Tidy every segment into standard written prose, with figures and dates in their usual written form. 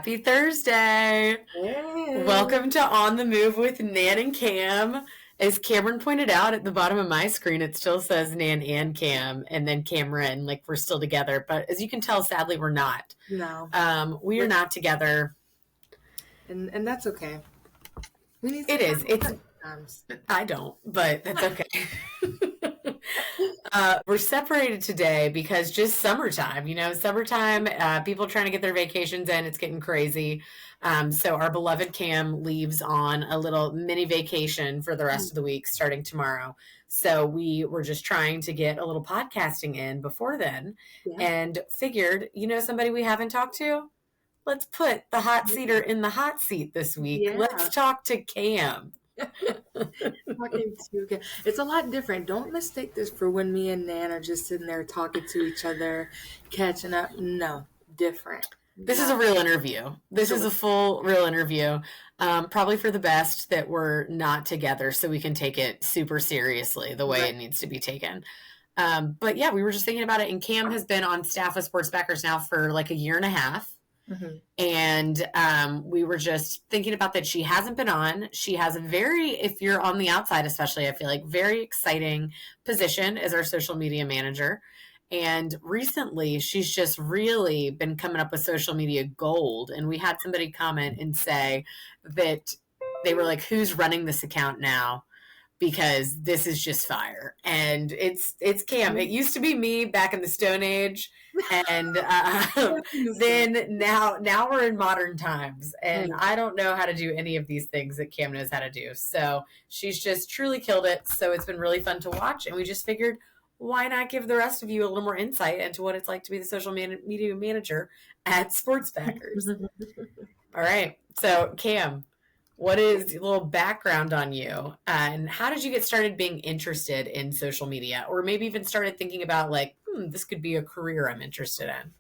Happy Thursday. Hey. Welcome to On the Move with Nan and Cam. As Cameron pointed out at the bottom of my screen, it still says Nan and Cam and then Cameron, like we're still together. But as you can tell, sadly, we're not. No. We are not together. And that's okay. We need It is. It's times. I don't, but that's okay. We're separated today because just summertime, summertime, people trying to get their vacations in, it's getting crazy. So our beloved Cam leaves on a little mini vacation for the rest of the week starting tomorrow. So we were just trying to get a little podcasting in before then and figured, somebody we haven't talked to? Let's put the hot seater in the hot seat this week. Yeah. Let's talk to Cam. It's a lot different. Don't mistake this for when me and Nan are just sitting there talking to each other, catching up. No, different. This is a real interview. This is a full real interview. Probably for the best that we're not together so we can take it super seriously the way it needs to be taken. But yeah, we were just thinking about it. And Cam has been on staff with Sports Backers now for like a year and a half. Mm-hmm. And we were just thinking about that. She hasn't been on. She has a if you're on the outside especially, I feel like very exciting position as our social media manager. And recently she's just really been coming up with social media gold. And we had somebody comment and say that they were like, who's running this account now? Because this is just fire. And it's Cam. It used to be me back in the Stone Age. And then now we're in modern times. And I don't know how to do any of these things that Cam knows how to do. So she's just truly killed it. So it's been really fun to watch. And we just figured, why not give the rest of you a little more insight into what it's like to be the social media manager at Sports Backers. All right. So Cam, what is a little background on you and how did you get started being interested in social media or maybe even started thinking about like, this could be a career I'm interested in?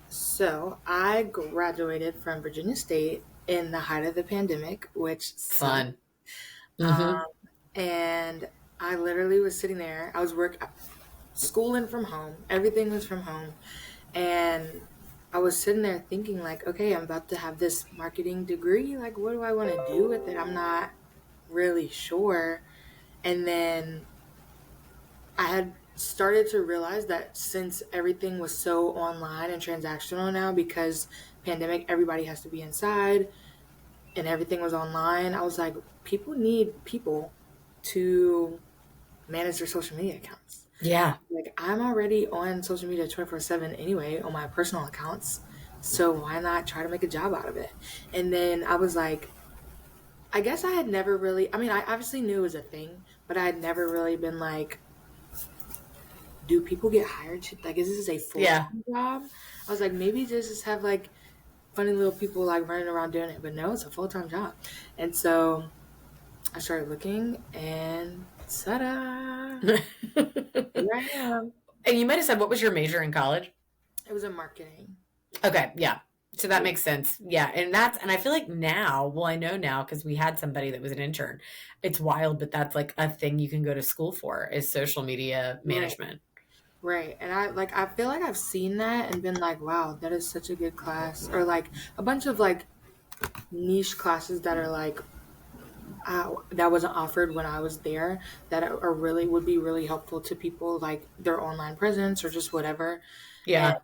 So I graduated from Virginia State in the height of the pandemic, which fun. And I literally was sitting there. I was schooling from home. Everything was from home. And I was sitting there thinking like, okay, I'm about to have this marketing degree. Like, what do I want to do with it? I'm not really sure. And then I had started to realize that since everything was so online and transactional now because pandemic, everybody has to be inside and everything was online. I was like, people need people to manage their social media accounts. Yeah. Like I'm already on social media 24/7 anyway on my personal accounts. So why not try to make a job out of it? And then I was like, I guess I had never really, I obviously knew it was a thing, but I had never really been like, do people get hired to, like, is this a full-time job? I was like, maybe just have like funny little people like running around doing it, but no, it's a full-time job. And so I started looking and ta-da! Here I am. And you might have said, what was your major in college? It was in marketing. Okay, yeah. So that makes sense. Yeah. And I feel like now, well, I know now because we had somebody that was an intern. It's wild, but that's like a thing you can go to school for is social media management. Right. And I feel like I've seen that and been like, wow, that is such a good class. Or like a bunch of like niche classes that are like, that wasn't offered when I was there that are really would be really helpful to people like their online presence or just whatever. Yeah. And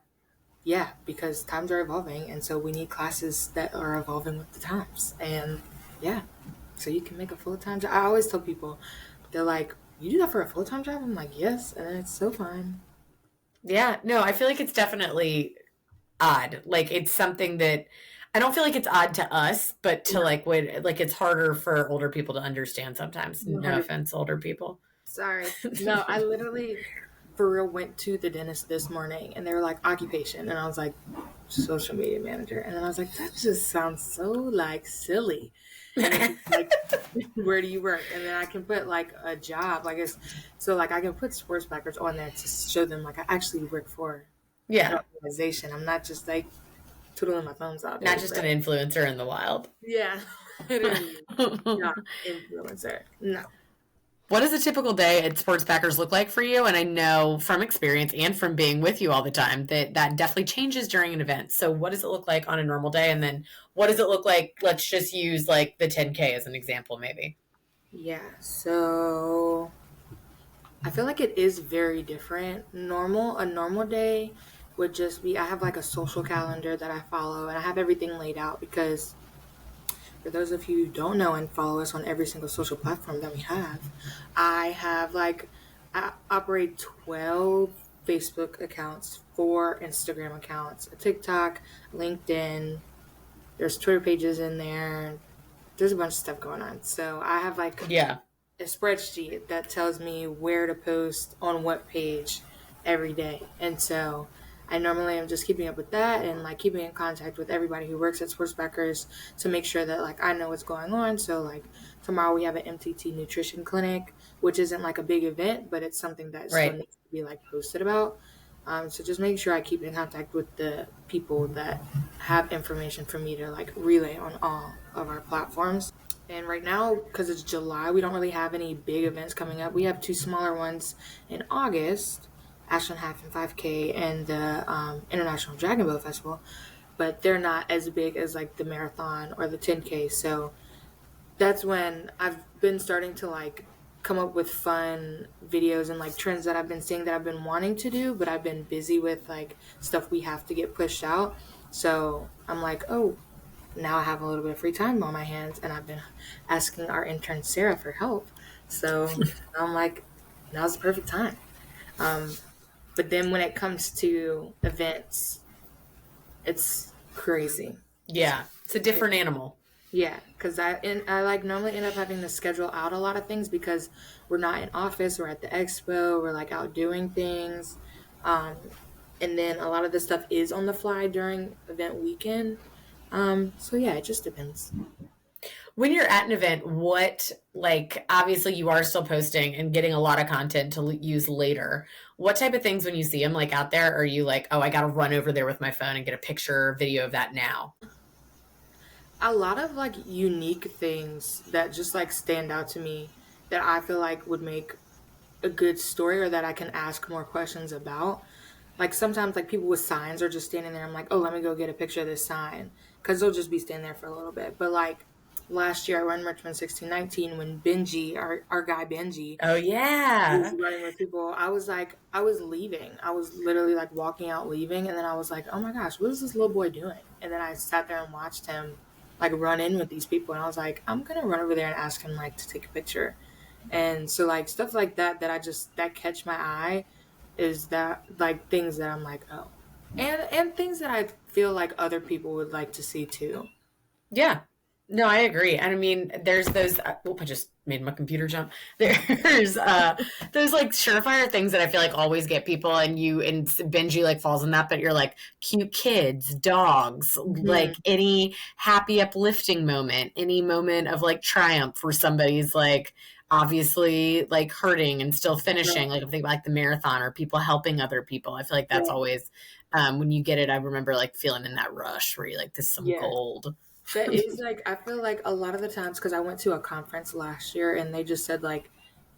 yeah, because times are evolving and so we need classes that are evolving with the times. And yeah, so you can make a full-time job. I always tell people, they're like, you do that for a full-time job? I'm like, yes, and it's so fun. Yeah, no, I feel like it's definitely odd. Like it's something that I don't feel like it's odd to us, but to like it's harder for older people to understand sometimes. No offense, older people. Sorry. No, I literally for real went to the dentist this morning and they were like occupation and I was like social media manager and then I was like that just sounds so like silly. And like where do you work? And then I can put like a job like it's so like I can put Sports Backers on there to show them like I actually work for an organization. I'm not just like twiddling my thumbs out. Not just an influencer in the wild. Yeah. Not influencer. No. What does a typical day at Sports Backers look like for you? And I know from experience and from being with you all the time that that definitely changes during an event. So what does it look like on a normal day? And then what does it look like? Let's just use like the 10K as an example, maybe. Yeah, so I feel like it is very different. A normal day would just be I have like a social calendar that I follow and I have everything laid out because for those of you who don't know and follow us on every single social platform that we have, I have like I operate 12 Facebook accounts, 4 Instagram accounts, a TikTok, LinkedIn, there's Twitter pages in there. There's a bunch of stuff going on. So I have like Yeah. a spreadsheet that tells me where to post on what page every day. And so I normally am just keeping up with that and like keeping in contact with everybody who works at Sportsbackers to make sure that like I know what's going on. So like tomorrow we have an MTT nutrition clinic, which isn't like a big event, but it's something that still Right. needs to be like posted about. So just making sure I keep in contact with the people that have information for me to like relay on all of our platforms. And right now, because it's July, we don't really have any big events coming up. We have 2 smaller ones in August, Ashland Half and 5K, and the International Dragon Boat Festival. But they're not as big as like the marathon or the 10K. So that's when I've been starting to like come up with fun videos and like trends that I've been seeing that I've been wanting to do, but I've been busy with like stuff we have to get pushed out. So I'm like, oh, now I have a little bit of free time on my hands, and I've been asking our intern Sarah for help. So I'm like, now's the perfect time. Um, but then when it comes to events, it's crazy. It's Yeah. It's a different animal. Yeah, because I like normally end up having to schedule out a lot of things because we're not in office, we're at the expo, we're like out doing things. Um, and then a lot of the stuff is on the fly during event weekend. So yeah, it just depends. When you're at an event, what, like, obviously you are still posting and getting a lot of content to use later. What type of things when you see them like out there, are you like, oh, I got to run over there with my phone and get a picture or video of that now? A lot of like unique things that just like stand out to me that I feel like would make a good story or that I can ask more questions about. Like sometimes like people with signs are just standing there. I'm like, oh, let me go get a picture of this sign because they'll just be standing there for a little bit. But like last year I ran Richmond 1619 when Benji, our guy Benji, Oh, was yeah. running with people. I was like, I was leaving. I was literally like walking out leaving. And then I was like, oh my gosh, what is this little boy doing? And then I sat there and watched him like run in with these people. And I was like, I'm going to run over there and ask him like to take a picture. And so like stuff like that that I just that catch my eye is that like things that I'm like, oh. And things that I feel like other people would like to see too. Yeah. No, I agree. And I mean, there's those, oop, I just made my computer jump. There's those like surefire things that I feel like always get people, and Benji like falls in that, but you're like cute kids, dogs, Hmm. like any happy uplifting moment, any moment of like triumph where somebody's like obviously like hurting and still finishing. Like I'm thinking about like the marathon or people helping other people. I feel like that's Yeah. always when you get it, I remember like feeling in that rush where you're like, this is some Yeah. gold. That is like I feel like a lot of the times because I went to a conference last year and they just said like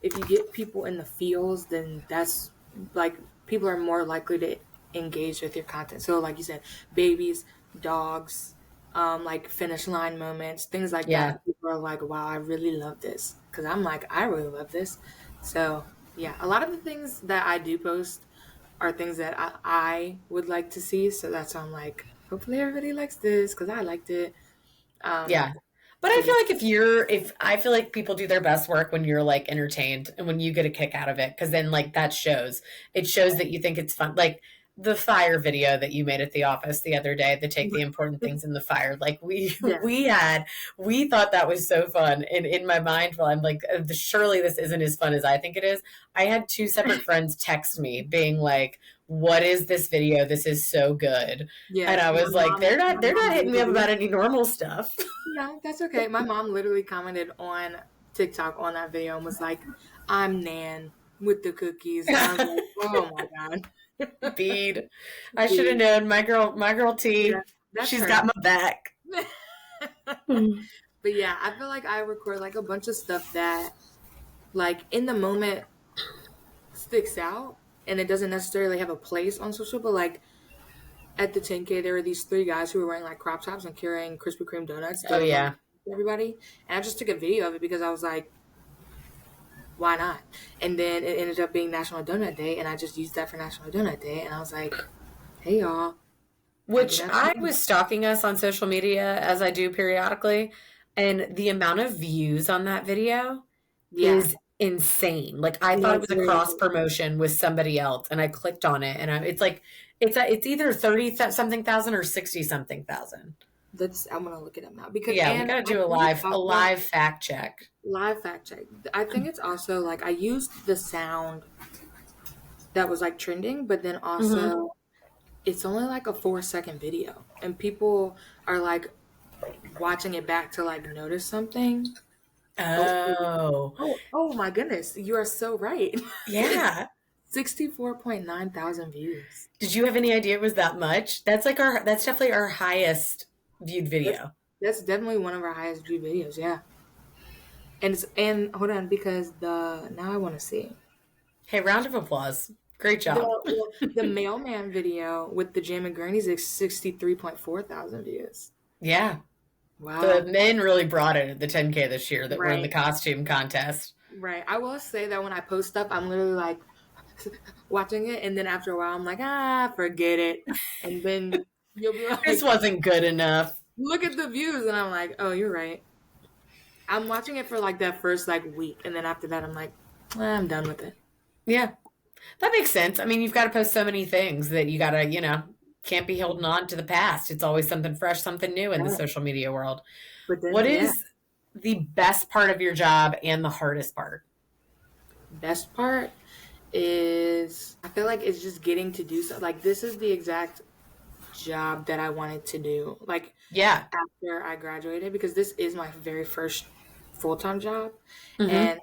if you get people in the fields then that's like people are more likely to engage with your content. So like you said, babies, dogs, like finish line moments, things like Yeah. that. People are like, wow, I really love this because I'm like I really love this. So yeah, a lot of the things that I do post are things that I would like to see. So that's why I'm like, hopefully everybody likes this because I liked it. Um, Yeah. But I but yeah, feel like if I feel like people do their best work when you're like entertained and when you get a kick out of it, because then like that shows. It shows that you think it's fun. Like the fire video that you made at the office the other day, the take the important things in the fire. Like we yeah, we thought that was so fun. And in my mind, well, I'm like, surely this isn't as fun as I think it is. I had two separate friends text me being like, what is this video? This is so good. And yeah. I was like, My they're not mom hitting me up about literally, any normal stuff. no, that's okay. My mom literally commented on TikTok on that video and was like, "I'm Nan with the cookies," and I was like, "Oh my god, Bead. I should have dude, known. My girl yeah, T, that's she's her." got my back. But yeah, I feel like I record like a bunch of stuff that like in the moment sticks out and it doesn't necessarily have a place on social, but like at the 10K, there were these three guys who were wearing like crop tops and carrying Krispy Kreme donuts, Oh giving them yeah. to everybody. And I just took a video of it because I was like, why not? And then it ended up being National Donut Day, and I just used that for National Donut Day. And I was like, hey y'all, happy Which National I Donut was Day. stalking us on social media as I do periodically, and the amount of views on that video Yeah, is insane. Like I no, thought it it's was a really cross good. promotion with somebody else, and I clicked on it, and it's like it's either 30 something thousand or 60 something thousand. I'm gonna look it up now because, Yeah, we and got to I do a think it's also live fact check. live fact check. I think it's also like I used the sound that was like trending, but then Hmm. also it's only like a 4-second video, and people are like watching it back to like notice something. Oh, Oh, oh my goodness, you are so right. It's yeah. 64.9 thousand views. Did you have any idea it was that much? That's definitely our highest viewed That's video. that's definitely one of our highest viewed videos, yeah. And hold on, because the now I want to see Hey, round of applause. Great job. the mailman video with the Jam and Gurney's is 63.4 thousand views. Yeah. The Wow. men really brought it at the 10K this year that were in the Right. costume contest. Right. I will say that when I post stuff, I'm literally like watching it, and then after a while, I'm like, forget it. And then you'll be This like, wasn't good enough. look at the views, and I'm like, oh, you're right. I'm watching it for like that first like week, and then after that, I'm like, I'm done with it. Yeah, that makes sense. I mean, you've got to post so many things that you got to, can't be holding on to the past. It's always something fresh, something new in the Yeah. social media world. But What then, yeah, is the best part of your job and the hardest part? best part is I feel like it's just getting to do something. Like this is the exact job that I wanted to do. Like Yeah. after I graduated, because this is my very first full time job. Hmm. And,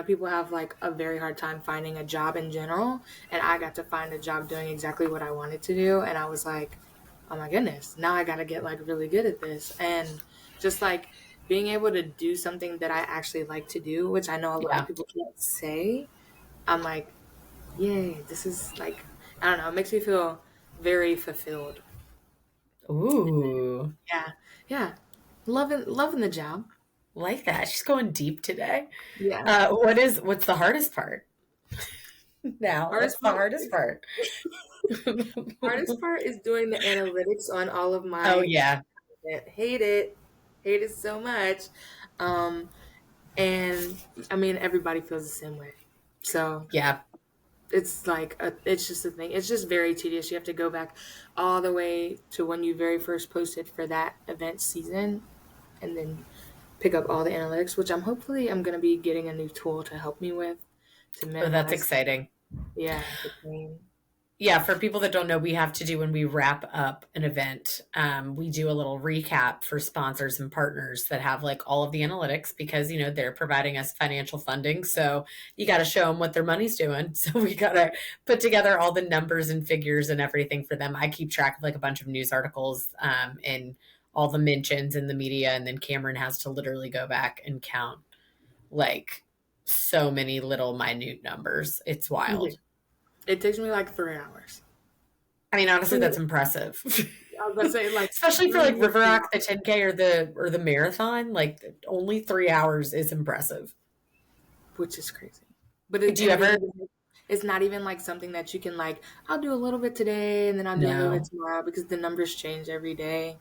people have like a very hard time finding a job in general. And I got to find a job doing exactly what I wanted to do. And I was like, oh my goodness, now I got to get like really good at this. And just like being able to do something that I actually like to do, which I know a lot of Yeah. people can't say, I'm like, yay, this is like, I don't know, it makes me feel very fulfilled. Ooh, Yeah. Yeah. Loving the job. like that. She's going deep today. Yeah. What's the hardest part? Now, what's Hardest the part hardest part? hardest part is doing the analytics on all of Oh my yeah. content. Hate it. Hate it so much. Um and I mean everybody feels the same way. So Yeah. it's like it's just a thing. It's just very tedious. You have to go back all the way to when you very first posted for that event season and then pick up all the analytics, which I'm gonna be getting a new tool to help me with to Oh, that's minimize exciting. the pain. Yeah, for people that don't know, we have to do when we wrap up an event, we do a little recap for sponsors and partners that have like all of the analytics because, they're providing us financial funding. So you got to show them what their money's doing. So we got to put together all the numbers and figures and everything for them. I keep track of like a bunch of news articles and all the mentions in the media. And then Cameron has to literally go back and count like so many little minute numbers. It's Yeah. wild. It takes me like 3 hours. I mean, honestly, Three, that's impressive. I was gonna say like Especially for like three, River Rock, the 10K or the marathon, like only 3 hours is impressive. which is crazy. But Do you ever? it's not even like something that you can like. I'll do a little bit today, and then I'll do a little bit No, tomorrow because the numbers change every day,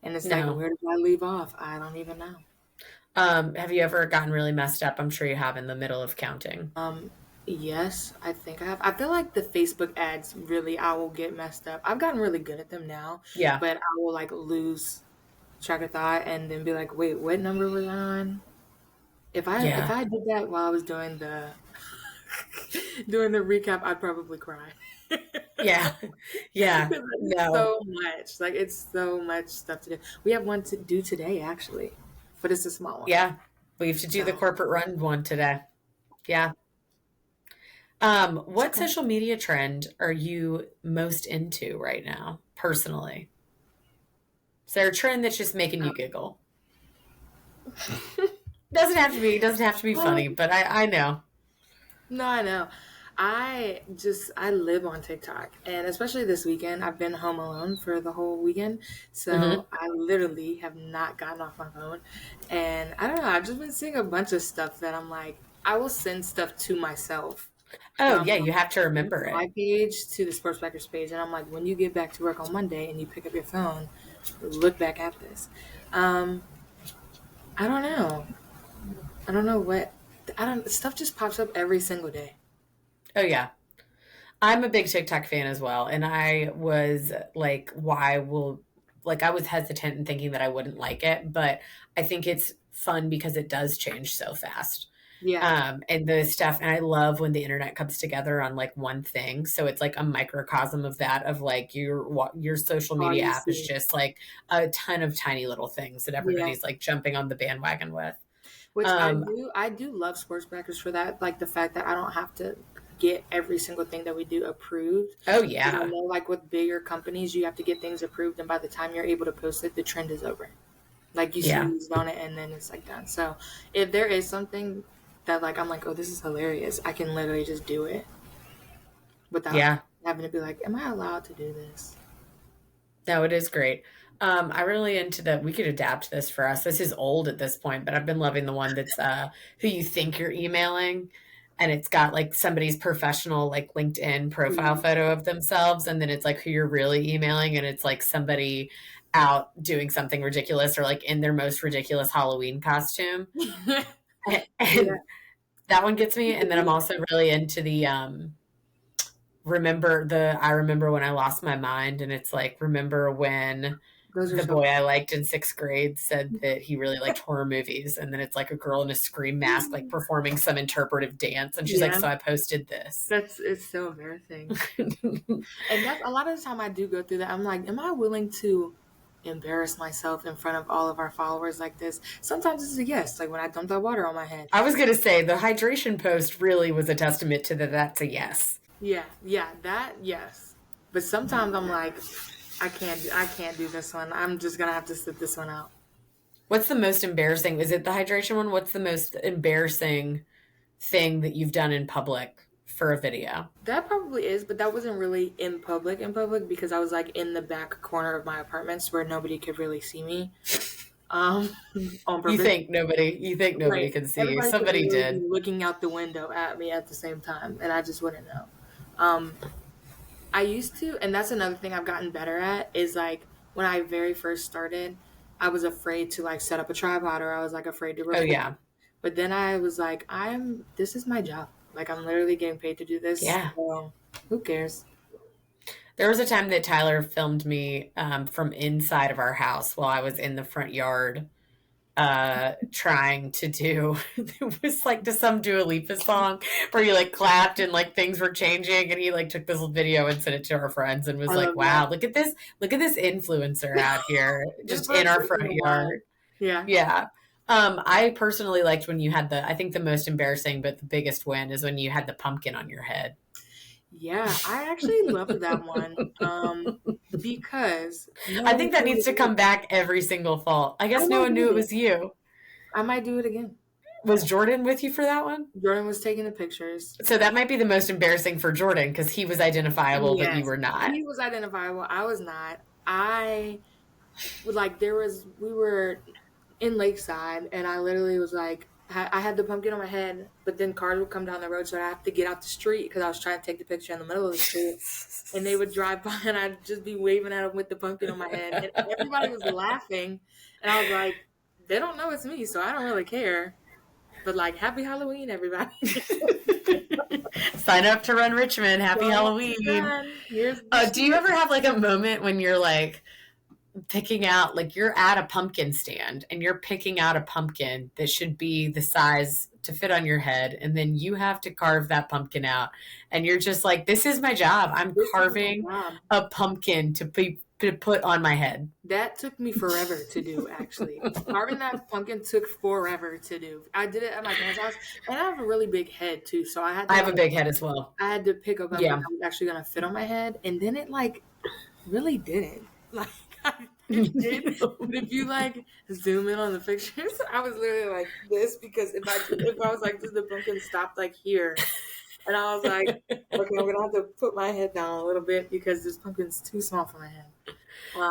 and it's like, no. where did I leave off? I don't even know. Have you ever gotten really messed up? I'm sure you have in the middle of counting. Um, yes, I think I have. I feel like the Facebook ads really, I will get messed up. I've gotten really good at them now, Yeah, but I will like lose track of thought and then be like, wait, what number was I on? If yeah, I did that while I was doing the doing the recap, I'd probably cry. yeah, yeah. It's No, so much. Like it's so much stuff to do. We have one to do today actually, but it's a small one. yeah. We have to do the So corporate run one today. Yeah. it's What okay. social media trend are you most into right now, personally? Is there a trend that's just making you giggle? Doesn't have to be funny, but I know. No, I know. I live on TikTok, and especially this weekend, I've been home alone for the whole weekend, Hmm. so I literally have not gotten off my phone. And I don't know, I've just been seeing a bunch of stuff that I'm like, I will send stuff to myself Oh from yeah, you have to remember it. my page to the Sports Backers page, and I'm like, when you get back to work on Monday and you pick up your phone, look back at this. Um, I don't know. I don't know what. I don't. Stuff just pops up every single day. Oh yeah. I'm a big TikTok fan as well, and I was like, why will like I was hesitant in thinking that I wouldn't like it, but I think it's fun because it does change so fast. Yeah. And the stuff, and I love when the internet comes together on like one thing. So it's like a microcosm of that, of like your social All media you app is see. just like a ton of tiny little things that Yeah. everybody's like jumping on the bandwagon with. Which Um, I do love sports backers for that. Like the fact that I don't have to get every single thing that we do approved. oh Because I yeah, know like with bigger companies, you have to get things approved, and by the time you're able to post it, the trend is over. Like you yeah, sneezed on it, and then it's like done. So if there is something that like I'm like, oh, this is hilarious, I can literally just do it without yeah. having to be like, am I allowed to do this? No, it is great. I really into that. We could adapt this for us. This is old at this point, but I've been loving the one that's who you think you're emailing, and it's got like somebody's professional like LinkedIn profile Mhm. photo of themselves, and then it's like who you're really emailing, and it's like somebody out doing something ridiculous or like in their most ridiculous Halloween costume. Yeah, And that one gets me. And then I'm yeah, also really into the I remember when I lost my mind, and it's like remember when those are the so boy I liked in sixth grade said that he really liked horror movies, and then it's like a girl in a scream mask like performing some interpretive dance, and she's like, yeah. so I posted this. That's it's so embarrassing. And that's a lot of the time I do go through that. I'm like, am I willing to embarrass myself in front of all of our followers like this? Sometimes it's a yes, like when I dump that water on my head. I was gonna say the hydration post really was a testament to that. That's a yes. Yeah, yeah, that yes. But sometimes I'm like, I can't do this one. I'm just gonna have to sit this one out. What's the most embarrassing? Is it the hydration one? What's the most embarrassing thing that you've done in public for a video? That probably is, but that wasn't really in public because I was like in the back corner of my apartments where nobody could really see me. Um, on purpose. You think nobody Right. can see you. Everybody could Somebody literally be did. looking out the window at me at the same time, and I just wouldn't know. Um, I used to, and that's another thing I've gotten better at is like when I very first started, I was afraid to like set up a tripod or I was like afraid to Oh record. yeah. But then I was like, this is my job. Like I'm literally getting paid to do this. Yeah. So who cares? There was a time that Tyler filmed me from inside of our house while I was in the front yard trying to do it was like to some Dua Lipa song where he like clapped and like things were changing, and he like took this video and sent it to our friends and was I like, love that. wow, look at this influencer out here Just just for a in our blink front of an eye. yard. Yeah. Yeah. I personally liked when you had I think the most embarrassing but the biggest win is when you had the pumpkin on your head. Yeah, I actually loved that one. Because no I one think that told me needs to to do come that. back every single fall. I I guess no might one do knew it it again. was you. I might do it again. Was Jordan with you for that one? Jordan was taking the pictures. So that might be the most embarrassing for Jordan because he was identifiable, but you Yes, were not. he was identifiable. I was not. I would like we were in Lakeside, and I literally was like I had the pumpkin on my head, but then cars would come down the road, so I have to get out the street because I was trying to take the picture in the middle of the street, and they would drive by, and I'd just be waving at them with the pumpkin on my head, and everybody was laughing, and I was like, they don't know it's me, so I don't really care. But like, happy Halloween, everybody! Sign up to run Richmond. Happy Going to Halloween. run. Here's the Do you sheet. ever have like a moment when you're like picking out, like you're at a pumpkin stand and you're picking out a pumpkin that should be the size to fit on your head, and then you have to carve that pumpkin out, and you're just like, this is my job. I'm This is my carving job. a pumpkin to put on my head. That took me forever to do, actually. Carving that pumpkin took forever to do. I did it at my parents' house, and I have a really big head too, so I have a big head as well. I had to pick a pumpkin Yeah. that was actually gonna fit on my head, and then it like really didn't. Like It did. But if you like zoom in on the pictures, I was literally like this because if I was like, does the pumpkin stop like here? And I was like, okay, I'm gonna have to put my head down a little bit because this pumpkin's too small for my head.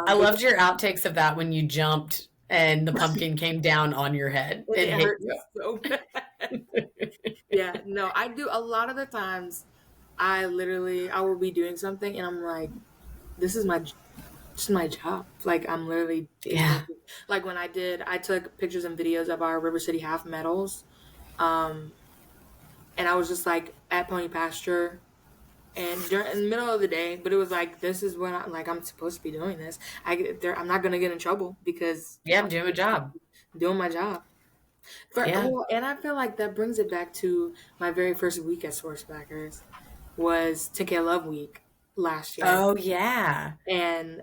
I But loved your outtakes of that when you jumped and the pumpkin came down on your head and and it hit hurt you. so bad. Yeah, no, I do a lot of the times. I will be doing something and I'm like, this is my job. Like I'm literally taking Yeah. like when I took pictures and videos of our River City half medals. Um, and I was just like at Pony Pasture and during in the middle of the day, but it was like this is when I'm supposed to be doing this. I'm not gonna get in trouble because Yeah, I'm I'm doing a job. doing my job. Yeah. Well, and I feel like that brings it back to my very first week at Sportsbackers was 10K Love Week last year, Oh, yeah. and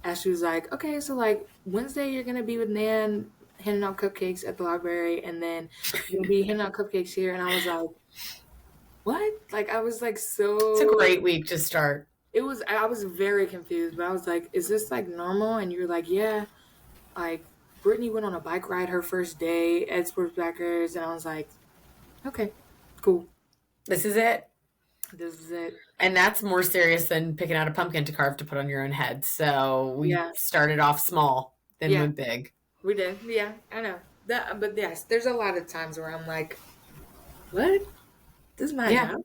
Ashley was like, "Okay, so like Wednesday you're gonna be with Nan handing out cupcakes at the library, and then you'll be handing out cupcakes here." And I was like, "What?" Like I was like It's a so great week to start. I was very confused, but I was like, "Is this like normal?" And you were like, "Yeah." Like Brittany went on a bike ride her first day at Sportsbackers, and I was like, "Okay, cool. This is it. This is it." And that's more serious than picking out a pumpkin to carve to put on your own head. So we Yeah, started off small, then yeah, went big. we did. Yeah, I know that, but yes, there's a lot of times where I'm like, "What? This is my Yeah. job."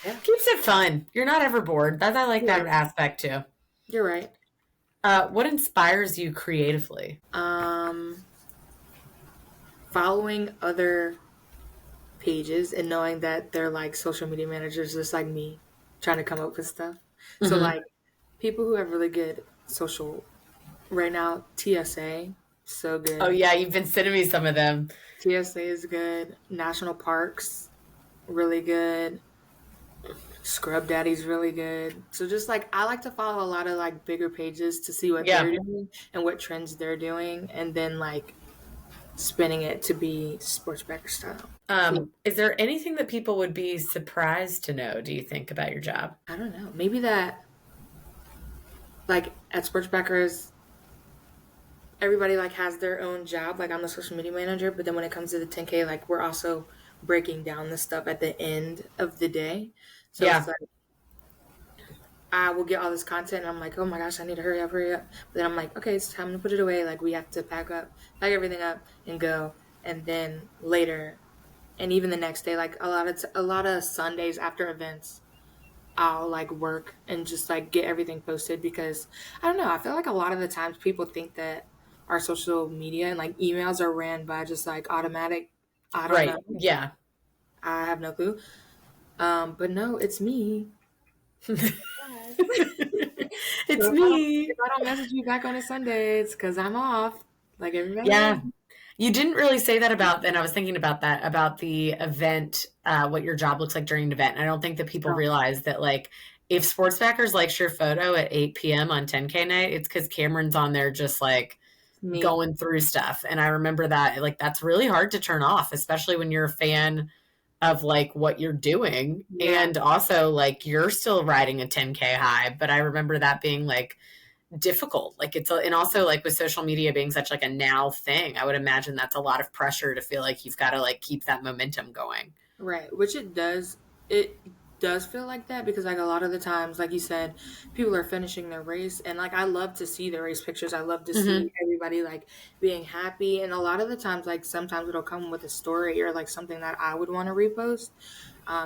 Yeah, Keeps it fun. You're not ever bored. I like you're that right. aspect too. You're right. What inspires you creatively? Um, Following other pages and knowing that they're like social media managers just like me, trying to come up with stuff. So Hmm. like people who have really good social right now, TSA, so Oh, good. yeah. You've been sending me some of them. TSA is good. National Parks, really good. Scrub Daddy's really good. So just like I like to follow a lot of like bigger pages to see what Yeah. they're doing and what trends they're doing, and then like spinning it to be sports backer style. So Is there anything that people would be surprised to know, do you think, about your job? I don't know. Maybe that like at sports backers, everybody like has their own job. Like I'm the social media manager, but then when it comes to the 10K, like we're also breaking down the stuff at the end of the day. So it's Yeah. like I will get all this content and I'm like, oh my gosh, I need to hurry up, hurry up. But then I'm like, okay, it's time to put it away. Like we have to pack everything up and go. And then later, and even the next day, like a lot of Sundays after events, I'll like work and just like get everything posted because I don't know. I feel like a lot of the times people think that our social media and like emails are ran by just like automatic. I don't know. Right. Yeah. I have no clue. But no, it's me. It's So me. if I don't message you back on a Sunday, it's because I'm off, like everybody else. Yeah. You didn't really say that about, and I was thinking about that, about the event, what your job looks like during an event. I don't think that people Oh, realize that, like, if Sportsbackers likes your photo at 8 p.m. on 10K night, it's because Cameron's on there just like it's me. going through stuff. And I remember that, like, that's really hard to turn off, especially when you're a fan of like what you're doing. Yeah, And also, like, you're still riding a 10K high. But I remember that being like, difficult. Like and also like with social media being such like a now thing, I would imagine that's a lot of pressure to feel like you've got to like keep that momentum going. right. Which it does. It does feel like that because like a lot of the times, like you said, people are finishing their race, and like I love to see the race pictures. I love to Hmm. see everybody like being happy, and a lot of the times, like sometimes it'll come with a story or like something that I would want to repost.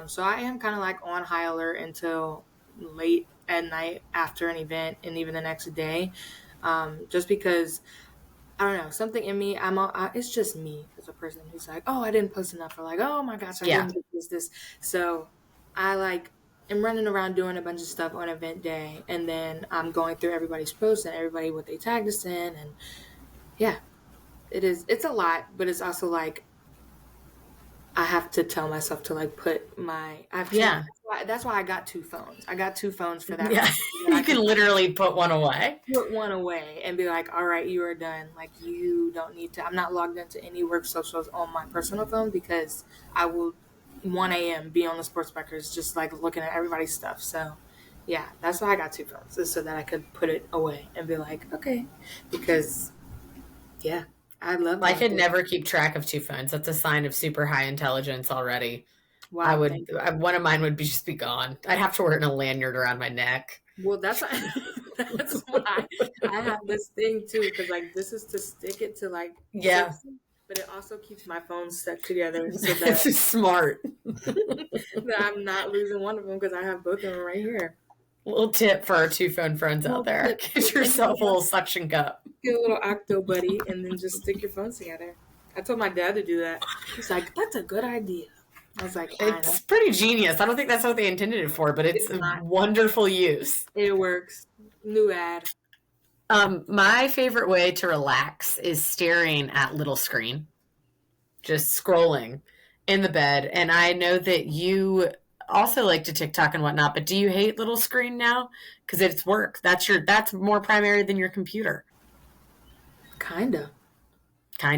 So I am kind of like on high alert until late at night after an event and even the next day. Just because I don't know something in me. It's just me as a person who's like, oh, I didn't post enough, or like, oh my gosh, I Yeah. didn't do this. So I like am running around doing a bunch of stuff on event day, and then I'm going through everybody's posts and everybody what they tagged us in, and yeah, it is. It's a lot, but it's also like I have to tell myself to like put my. I have two. Yeah. That's why I got two phones. I got two phones for that Yeah. reason. So that I You can can literally put one away. put one away and be like, all right, you are done. Like you don't need to. I'm not logged into any work socials on my personal phone because I will 1 a.m. be on the sports records just like looking at everybody's stuff. So Yeah, that's why I got two phones, is so that I could put it away and be like, okay, because yeah, I love I going could through. never keep track of two phones. That's a sign of super high intelligence already. Wow, thank One of mine would be just be gone. I'd have to wear it in a lanyard around my neck. Well, that's why, that's why I have this thing too, because like this is to stick it to like Yeah, something, but it also keeps my phone stuck together so that it's smart. that I'm not losing one of them because I have both of them right here. Little tip for our two phone friends out Well, there: get if yourself a anybody little wants, suction cup. get a little octo buddy and then just stick your phones together. I told my dad to do that. He's like, "That's a good idea." I was like, "I It's know pretty genius. I don't think that's what they intended it for, but it's it's a not. wonderful use. It works." New ad. My favorite way to relax is staring at little screen, just scrolling in the bed. And I know that you also like to TikTok and whatnot, but do you hate little screen now? Because it's work. That's more primary than your computer. Kinda,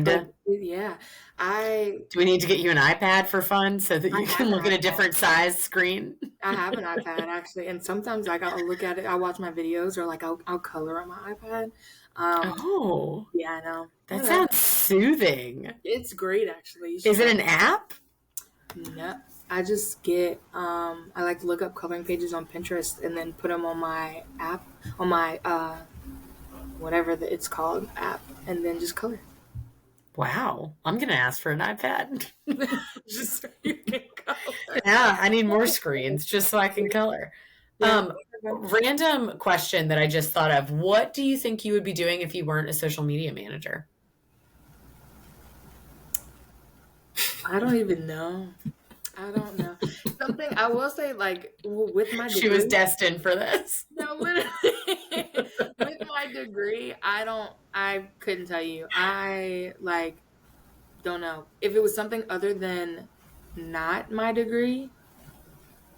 but Kinda. yeah, I Do we need to get you an iPad for fun so that I you have can an look at a iPad. different size screen? I have an iPad actually, and sometimes like I'll look at it, I'll watch my videos, or like I'll color on my iPad. Um, Oh, yeah, I know. I that know. sounds soothing. It's great actually. You should Is it try an app? it. No, I just get I like to look up coloring pages on Pinterest and then put them on my app, on my whatever it's called app, and then just color. Wow. I'm going to ask for an iPad. Just so you can color. Yeah, I need more screens just so I can color. Yeah. Random question that I just thought of. What do you think you would be doing if you weren't a social media manager? I don't even know. I don't know. Something I will say, like with my She was degree. destined for this. No, literally. With my degree, I couldn't tell you. I like don't know. If it was something other than not my degree,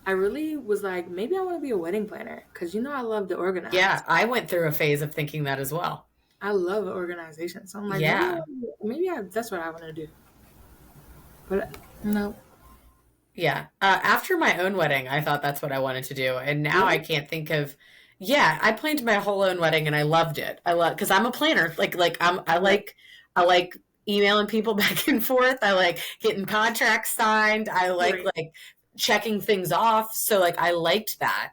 I really was like, maybe I want to be a wedding planner because I love to Yeah, organize. I went through a phase of thinking that as well. I love organization. So I'm like, Yeah. that's what I want to do. But no. Yeah. After my own wedding, I thought that's what I wanted to do. And now I Really? can't think of, yeah, I planned my whole own wedding and I loved it. I love, because I'm a planner. Right. I like emailing people back and forth. I like getting contracts signed. I Right. like checking things off. So like I liked that.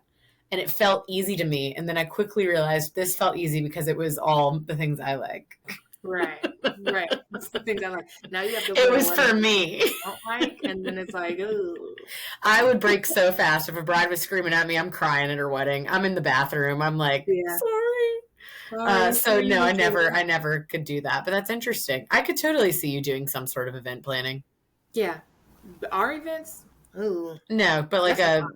And it felt easy to me. And then I quickly realized this felt easy because it was all the things I like. Right. Right. That's the things I like. Now you have to It plan a was wedding for that me. you don't like, and then it's like, ooh. I would break so fast if a bride was screaming at me. I'm crying at her wedding. I'm in the bathroom. I'm like, Yeah. sorry. Sorry. So no, Communicating. I never could do that. But that's interesting. I could totally see you doing some sort of event planning. Yeah. Our events, ooh, No, but like that's a lot.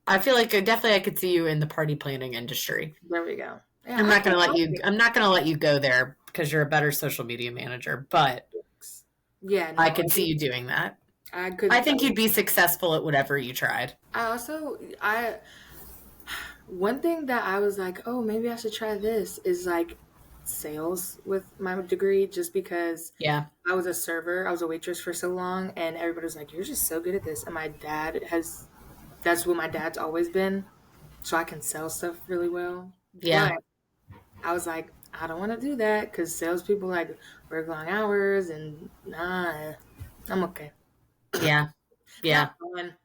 I feel like definitely I could see you in the party planning industry. There we go. Yeah, I'm I not plan gonna let you. marketing. I'm not gonna let you go there because you're a better social media manager. But Yeah, I no, could see you doing that. I I couldn't tell think you'd you. be successful at whatever you tried. I also, I, one thing that I was like, oh, maybe I should try this is like sales with my degree, just because Yeah, I was a server, I was a waitress for so long, and everybody was like, you're just so good at this. And that's what my dad's always been. So I can sell stuff really well. But yeah, I was like, I don't want to do that because salespeople like work long hours and nah, I'm okay. yeah, yeah. Not fun.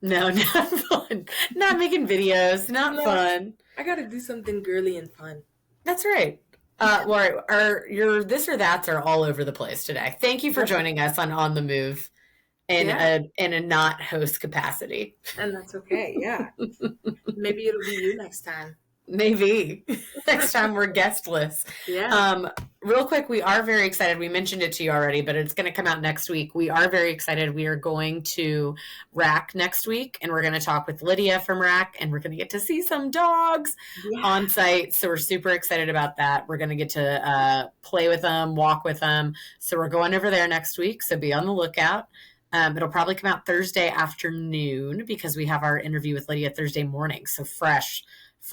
No, not fun. Not making videos. Not No, fun. I got to do something girly and fun. That's right. Well, your this or that's are all over the place today. Thank you for That's joining us on the move yeah, in a not host capacity. and that's okay. Yeah, maybe it'll be you next time. Maybe next time we're guestless. Yeah, Um, Real quick, we are very excited. We mentioned it to you already, but it's going to come out next week. We are very excited. We are going to RAC next week, and we're going to talk with Lydia from RAC, and we're going to get to see some dogs yeah. on site. So we're super excited about that. We're going to get to play with them, walk with them. So we're going over there next week. So be on the lookout. It'll probably come out Thursday afternoon because we have our interview with Lydia Thursday morning. So fresh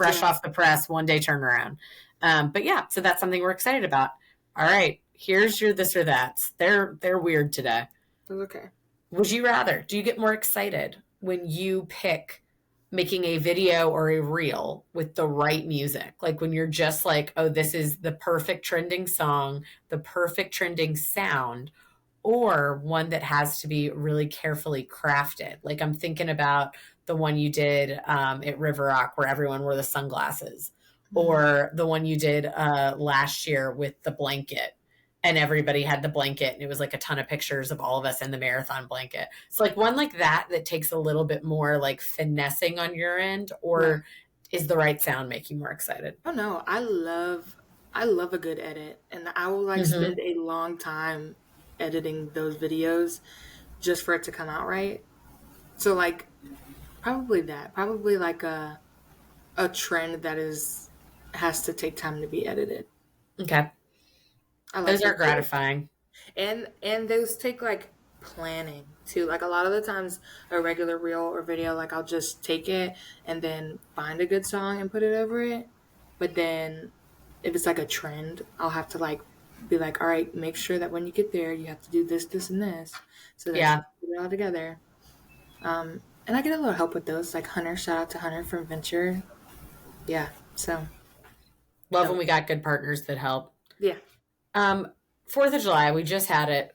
Yes, off the press, 1 day turnaround. But yeah, so that's something we're excited about. All right, here's your this or that's. They're weird today. that's okay. Would you rather? Do you get more excited when you pick making a video or a reel with the right music. Like when you're just like, oh, this is the perfect trending song, the perfect trending sound, or one that has to be really carefully crafted. Like I'm thinking about the one you did at River Rock where everyone wore the sunglasses, Mhm. or the one you did last year with the blanket. And everybody had the blanket, and it was like a ton of pictures of all of us in the marathon blanket. So, like one like that takes a little bit more like finessing on your end, Right. or is the right sound make you more excited? Oh no, I love a good edit, and I will like Mm-hmm. spend a long time editing those videos just for it to come out right. So like probably that. Probably like a trend that is has to take time to be edited. Okay. I like Those are those. gratifying. And those take like planning too. Like a lot of the times a regular reel or video, like I'll just take it and then find a good song and put it over it. But then if it's like a trend, I'll have to like be like, all right, make sure that when you get there you have to do this, this and this so that you Yeah. can put it all together. And I get a little help with those. Like Hunter, shout out to Hunter from Venture. Yeah. So Love no. when we got good partners that help. Yeah. Um, 4th of July, we just had it.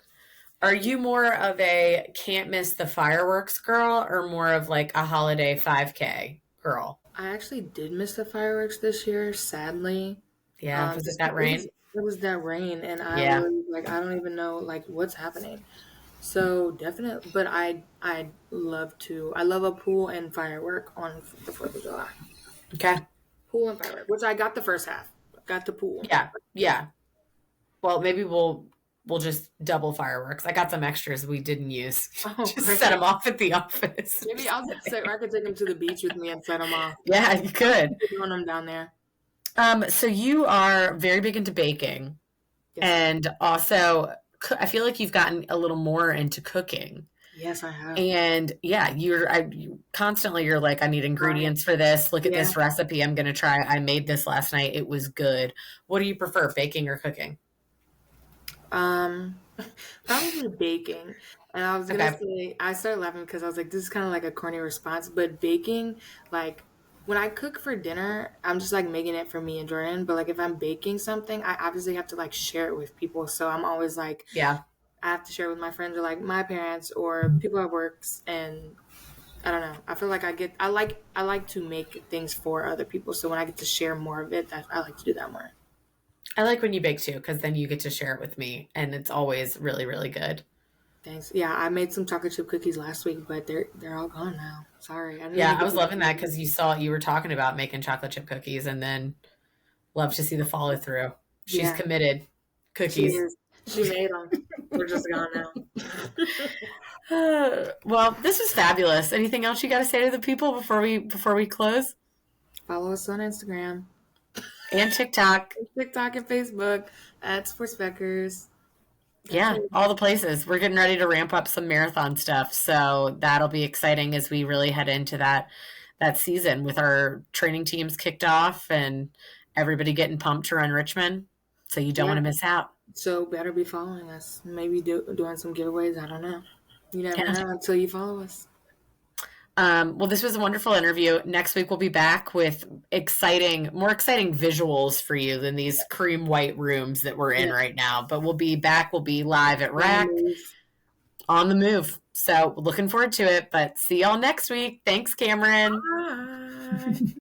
Are you more of a can't miss the fireworks girl or more of like a holiday 5K girl? I actually did miss the fireworks this year, sadly. Yeah, was it Just that rain? it was that rain, and I Yeah. was like, I don't even know like what's happening. So definitely, but I love to. I love a pool and firework on the 4th of July. Okay. Pool and firework, which I got the first half. Got the pool. Yeah. Yeah. Well, maybe we'll just double fireworks. I got some extras we didn't use. Oh, Just set great. them off at the office. Maybe I'll say I could take them to the beach with me and set them off. Yeah, you could. Doing them down there. So you are very big into baking, Yes, I am. and also I feel like you've gotten a little more into cooking. Yes, I have. And yeah, you constantly you're like, I need Right. ingredients for this. Look at Yeah. this recipe I'm gonna try. I made this last night. It was good. What do you prefer, baking or cooking? Um, Probably baking. And I was gonna Okay. say, I started laughing because I was like, this is kind of like a corny response, but baking, like when I cook for dinner, I'm just like making it for me and Jordan. But like if I'm baking something, I obviously have to like share it with people. So I'm always like, Yeah. I have to share it with my friends or like my parents or people at works. And I don't know. I feel like I like to make things for other people. So when I get to share more of it, I like to do that more. I like when you bake too, because then you get to share it with me, and it's always really, really good. Thanks. Yeah, I made some chocolate chip cookies last week, but they're all gone now. Sorry, I didn't Yeah, even I get was to. loving that because you were talking about making chocolate chip cookies, and then love to see the follow through. She's Yeah, committed. she Cookies. is. She made them. They're just gone now. Well, this is fabulous. Anything else you got to say to the people before we close? Follow us on Instagram, And TikTok. TikTok, and Facebook at Sportsbeckers. That's Yeah, it. all the places. We're getting ready to ramp up some marathon stuff, so that'll be exciting as we really head into that season with our training teams kicked off and everybody getting pumped to run Richmond. So you don't want Yeah. to miss out. So better be following us. Maybe doing some giveaways. I don't know. You never Yeah. know until you follow us. Well, this was a wonderful interview. Next week we'll be back with more exciting visuals for you than these cream white rooms that we're in Yeah. right now. But we'll be back. We'll be live at On the Rack move. on the move. So looking forward to it. But see y'all next week. Thanks, Cameron. Bye.